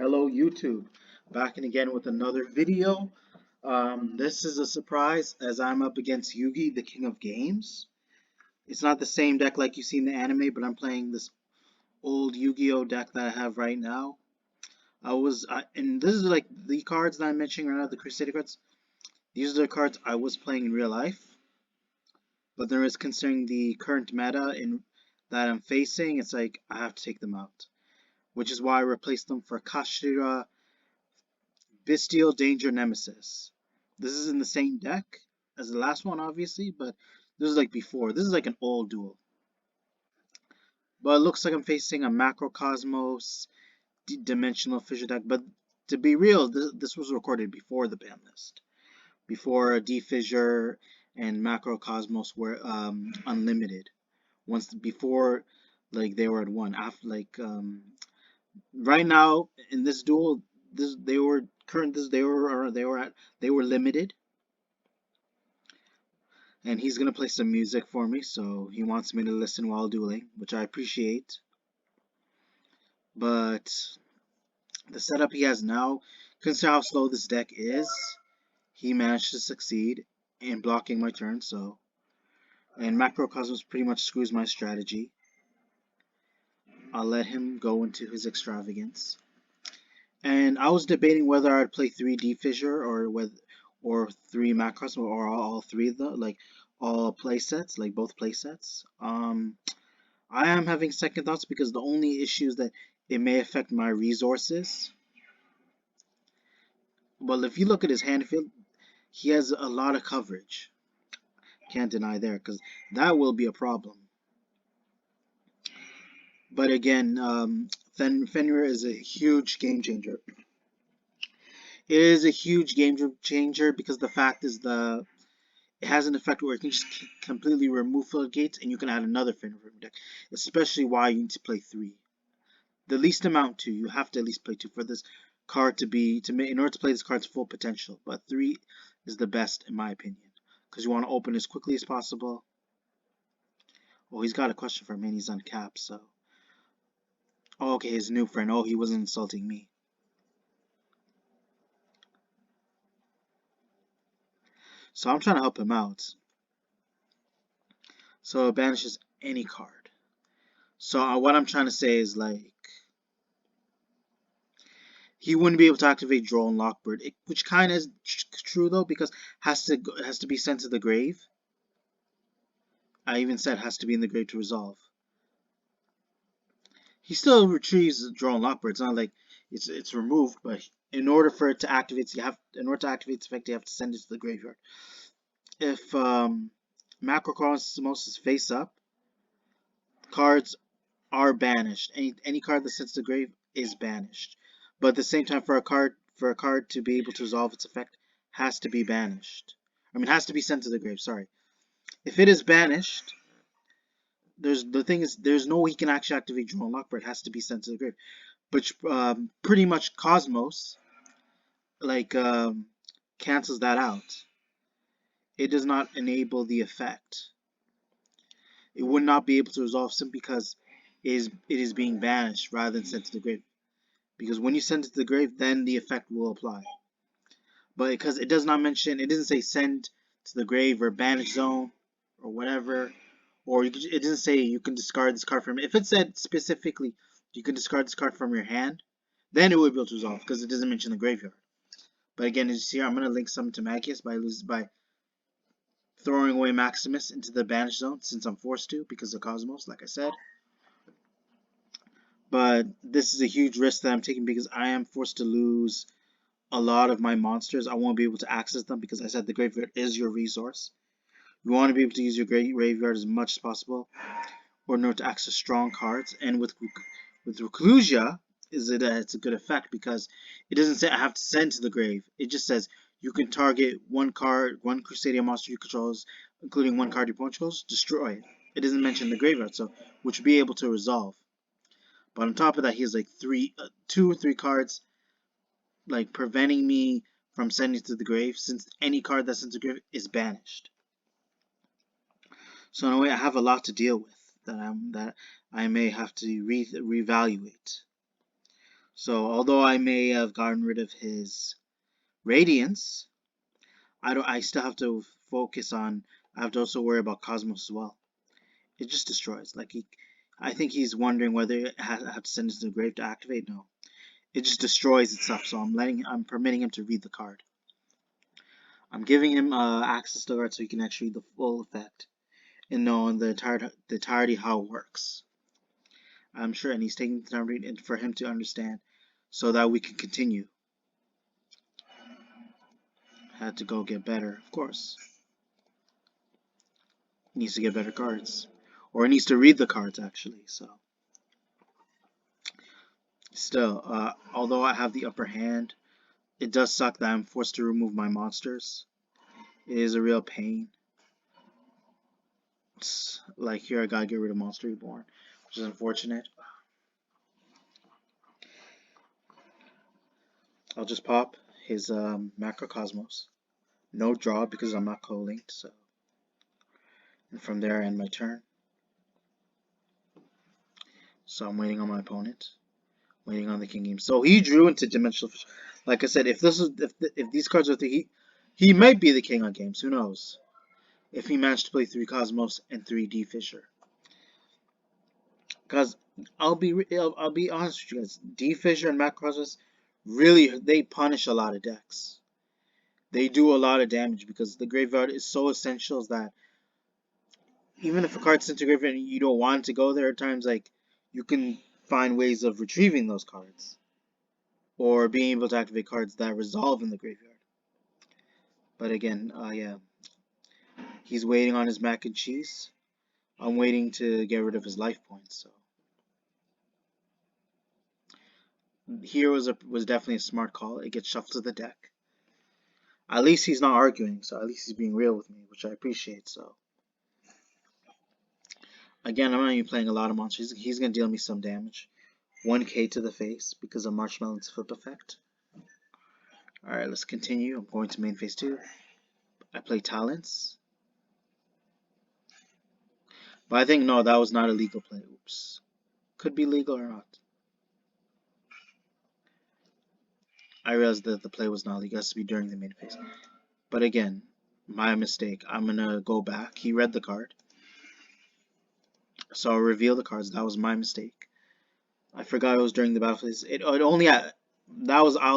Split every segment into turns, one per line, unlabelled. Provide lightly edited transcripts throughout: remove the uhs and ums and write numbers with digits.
Hello YouTube, back in again with another video. This is a surprise as I'm up against Yugi, the king of games. It's not the same deck like you see in the anime, but I'm playing this old Yu-Gi-Oh deck that I have right now. And this is like the cards that I'm mentioning right now, the Crusader cards. These are the cards I was playing in real life, but there is considering the current meta in that I'm facing, it's like I have to take them out, which is why I replaced them for Kashira Bestial Danger Nemesis. This is in the same deck as the last one, obviously, but this is like before. This is like an old duel. But it looks like I'm facing a Macrocosmos Dimensional Fissure deck. But to be real, this was recorded before the ban list. Before D-Fissure and Macrocosmos were unlimited. Once before, like they were at one. After right now in this duel, they were current. They were limited, and he's gonna play some music for me. So he wants me to listen while dueling, which I appreciate. But the setup he has now, consider how slow this deck is. He managed to succeed in blocking my turn. So and Macrocosmos pretty much screws my strategy. I'll let him go into his extravagance. And I was debating whether I'd play 3D Fissure or three Macrocosmos or all three of the like all play sets, like both play sets. I am having second thoughts because the only issue is that it may affect my resources. Well, if you look at his hand field, he has a lot of coverage. Can't deny there because that will be a problem. But again, Fenrir is a huge game changer. It is a huge game changer because the fact is it has an effect where it can just completely remove floodgates and you can add another Fenrir from your deck. Especially why you need to play 3. The least amount 2. You have to at least play 2 for this card in order to play this card's full potential. But 3 is the best in my opinion because you want to open as quickly as possible. Oh, he's got a question for me and he's uncapped, so. Oh, okay, his new friend. Oh, he wasn't insulting me. So I'm trying to help him out. So it banishes any card. So what I'm trying to say is like he wouldn't be able to activate Droll and Lockbird, which kind of is true though because has to be sent to the grave. I even said has to be in the grave to resolve. He still retrieves Droll and Lockbird. It's not like it's removed, but in order for it to activate, in order to activate its effect, you have to send it to the graveyard. If Macrocosmos is face up, cards are banished. Any card that sends to the grave is banished. But at the same time, for a card to be able to resolve its effect, has to be banished. I mean, has to be sent to the grave. Sorry. If it is banished, there's no way he can actually activate Drone Lockbird. It has to be sent to the grave. But pretty much Cosmos like cancels that out. It does not enable the effect. It would not be able to resolve simply because it is being banished rather than sent to the grave. Because when you send it to the grave, then the effect will apply. But because it does not mention, it doesn't say send to the grave or banish zone or whatever, or it doesn't say you can discard this card from. If it said specifically you can discard this card from your hand, then it would be able to resolve because it doesn't mention the graveyard. But again, as you see here, I'm going to link some to Magius by throwing away Maximus into the banish zone since I'm forced to because of Cosmos, like I said. But this is a huge risk that I'm taking because I am forced to lose a lot of my monsters. I won't be able to access them because I said the graveyard is your resource. You want to be able to use your graveyard as much as possible in order to access strong cards. And with Reclusia, it's a good effect because it doesn't say I have to send to the grave. It just says you can target one Crusadia monster you control, including one card your opponent controls, destroy it. It doesn't mention the graveyard, so which would be able to resolve. But on top of that, he has like 2 or 3 cards like preventing me from sending to the grave, since any card that's sent to the grave is banished. So in a way, I have a lot to deal with that I may have to reevaluate. So although I may have gotten rid of his Radiance, I still have to focus on. I have to also worry about Cosmos as well. It just destroys. Like I think he's wondering whether I have to send it to the grave to activate. No, it just destroys itself. So I'm permitting him to read the card. I'm giving him access to the card so he can actually read the full effect and know the entirety how it works. I'm sure, and he's taking the time to read for him to understand, so that we can continue. Had to go get better, of course. He needs to get better cards, or he needs to read the cards actually. So, still, although I have the upper hand, it does suck that I'm forced to remove my monsters. It is a real pain. It's like here, I gotta get rid of Monster Reborn, which is unfortunate. I'll just pop his Macrocosmos. No draw because I'm not co-linked, so. And from there I end my turn. So I'm waiting on my opponent. Waiting on the king game. So he drew into Dimensional Fish. Like I said, if these cards are he might be the king on games. Who knows? If he managed to play 3 Cosmos and 3 D Fisher. Because I'll be honest with you guys. D Fisher and Macrocosmos really they punish a lot of decks. They do a lot of damage because the graveyard is so essential that even if a card's sent to graveyard and you don't want it to go there, at times like you can find ways of retrieving those cards or being able to activate cards that resolve in the graveyard. But again, yeah, he's waiting on his mac and cheese. I'm waiting to get rid of his life points. So here was definitely a smart call. It gets shuffled to the deck. At least he's not arguing, so at least he's being real with me, which I appreciate. So again, I'm not even playing a lot of monsters. He's gonna deal me some damage. 1k to the face because of Marshmallow's flip effect. Alright, let's continue. I'm going to main phase 2. I play Talents. But I think, no, that was not a legal play. Oops. Could be legal or not. I realized that the play was not legal. It has to be during the main phase. But again, my mistake. I'm going to go back. He read the card. So I'll reveal the cards. That was my mistake. I forgot it was during the battle phase. I'll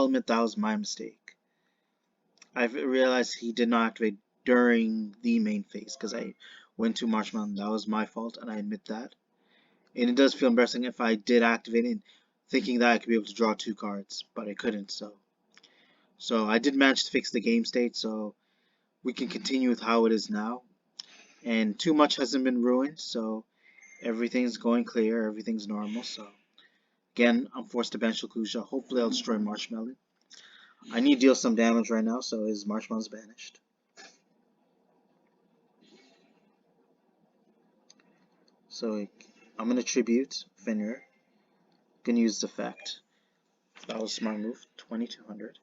admit that was my mistake. I realized he did not activate during the main phase because I went to Marshmallow. That was my fault, and I admit that. And it does feel embarrassing if I did activate it, thinking that I could be able to draw 2 cards, but I couldn't. So I did manage to fix the game state, so we can continue with how it is now. And too much hasn't been ruined, so everything's going clear, everything's normal. So again, I'm forced to bench Lukuja. Hopefully I'll destroy Marshmallow. I need to deal some damage right now, so his Marshmallow's banished. So I'm going to tribute Fenrir. Going to use the effect. That was a smart move. 2200.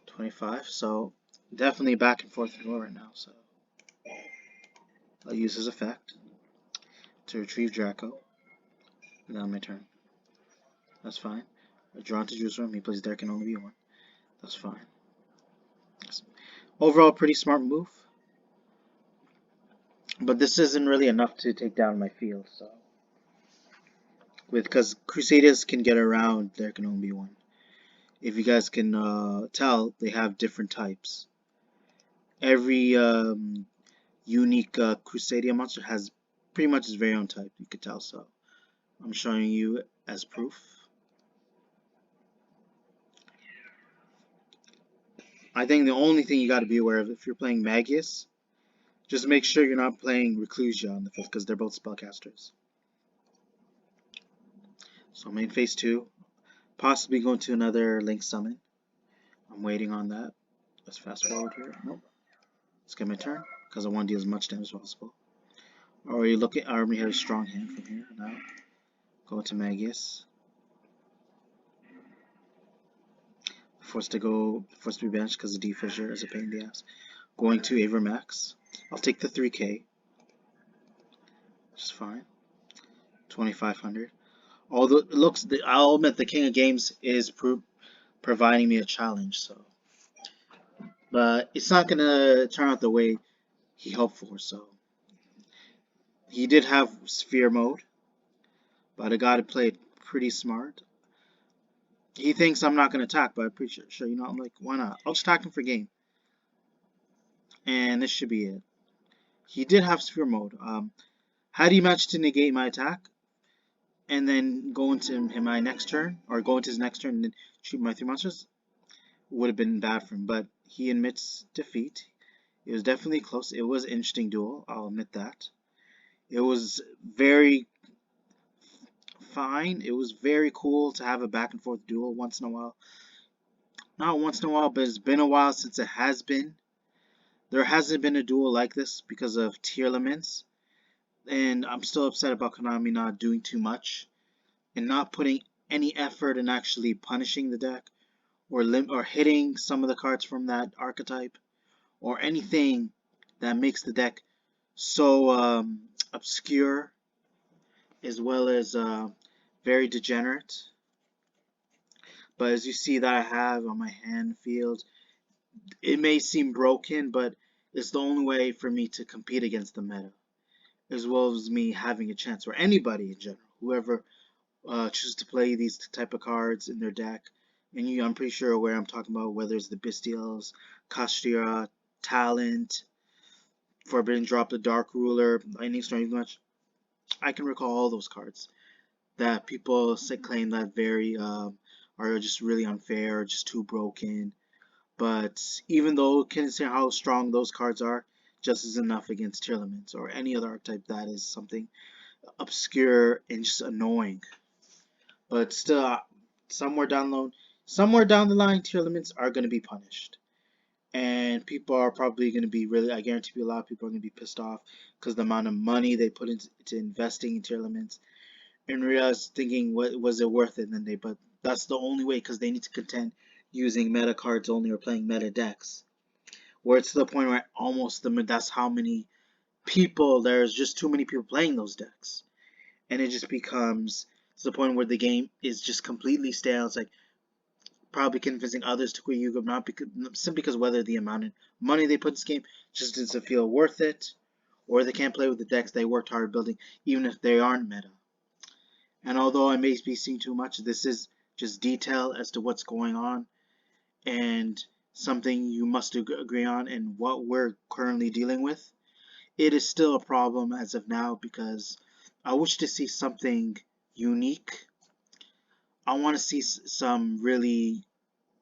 25. So definitely back and forth right now. So I'll use his effect to retrieve Draco. Now my turn. That's fine. I draw into Jerusalem. He plays there can only be 1. That's fine. Overall, pretty smart move. But this isn't really enough to take down my field. So because Crusaders can get around there can only be 1. If you guys can tell, they have different types. Every unique Crusadia monster has pretty much its very own type. You could tell. So I'm showing you as proof. I think the only thing you got to be aware of if you're playing Magus, just make sure you're not playing Reclusia on the 5th because they're both spellcasters. So main phase 2, possibly going to another Link summon. I'm waiting on that. Let's fast forward here. Nope. Let's get my turn because I want to deal as much damage as possible. Already I already have a strong hand from here. Now go to Magus. Forced to be banished because the D Fisher is a pain in the ass. Going to Avermax. I'll take the 3k. Which is fine. 2500. Although it looks, I'll admit the King of Games is providing me a challenge. So, but it's not gonna turn out the way he hoped for. So he did have sphere mode, but I gotta play it pretty smart. He thinks I'm not gonna attack, but I'm pretty sure, I'm like, why not? I'll just attack him for game, and this should be it. He did have sphere mode. Had he managed to negate my attack and then go into my next turn, or go into his next turn and then shoot my 3 monsters, would have been bad for him. But he admits defeat. It was definitely close. It was an interesting duel. I'll admit that. It was very fine. It was very cool to have a back and forth duel once in a while. Not once in a while, but it's been a while since it has been. There hasn't been a duel like this because of tier limits. And I'm still upset about Konami not doing too much and not putting any effort in actually punishing the deck or hitting some of the cards from that archetype or anything that makes the deck so obscure as well as very degenerate. But as you see that I have on my hand field, it may seem broken, but it's the only way for me to compete against the meta, as well as me having a chance, or anybody in general, whoever chooses to play these type of cards in their deck. And I'm pretty sure where I'm talking about, whether it's the Bestials, Kastria, Talent, Forbidden Drop, the Dark Ruler, Lightning Storm Much. I can recall all those cards that people claim that are just really unfair, or just too broken. But even though considering how strong those cards are, just is enough against tier limits or any other archetype that is something obscure and just annoying. But still, somewhere down the line, tier limits are going to be punished, and people are probably going to be really. I guarantee you, a lot of people are going to be pissed off because the amount of money they put into investing in tier limits, and realize thinking, what was it worth it? And then but that's the only way because they need to contend using meta cards only or playing meta decks. Where it's to the point where that's how many people, there's just too many people playing those decks, and it just becomes to the point where the game is just completely stale. It's like probably convincing others to quit Yu-Gi-Oh! Not because simply because whether the amount of money they put in this game just doesn't feel worth it, or they can't play with the decks they worked hard building, even if they aren't meta. And although I may be seeing too much, this is just detail as to what's going on and something you must agree on, and what we're currently dealing with. It is still a problem as of now because I wish to see something unique. I want to see some really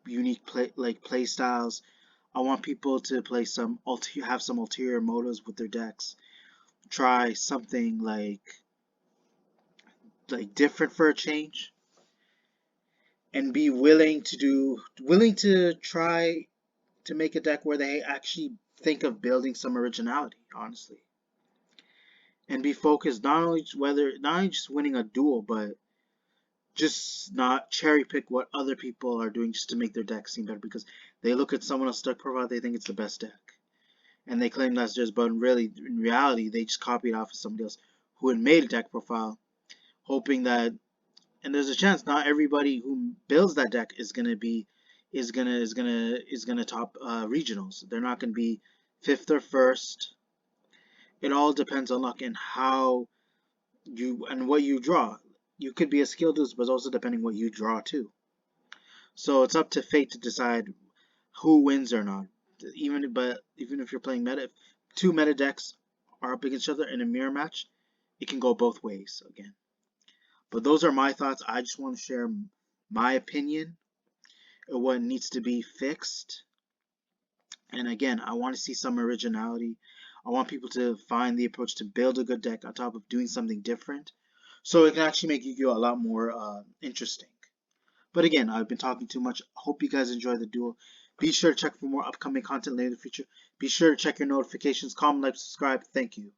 unique play styles. I want people to play have some ulterior motives with their decks. Try something different for a change, and be willing to try to make a deck where they actually think of building some originality, honestly, and be focused not only just winning a duel, but just not cherry pick what other people are doing just to make their deck seem better because they look at someone else's deck profile, they think it's the best deck, and they claim that's theirs, but in reality they just copied off of somebody else who had made a deck profile, hoping that, and there's a chance not everybody who builds that deck is gonna top regionals. They're not gonna be fifth or first. It all depends on luck and how and what you draw. You could be a skill boost, but also depending what you draw too. So it's up to fate to decide who wins or not. Even if you're playing meta, if two meta decks are up against each other in a mirror match, it can go both ways again. But those are my thoughts. I just want to share my opinion of what needs to be fixed. And again, I want to see some originality. I want people to find the approach to build a good deck on top of doing something different, so it can actually make Yu-Gi-Oh! A lot more interesting. But again, I've been talking too much. Hope you guys enjoy the duel. Be sure to check for more upcoming content later in the future. Be sure to check your notifications, comment, like, subscribe. Thank you.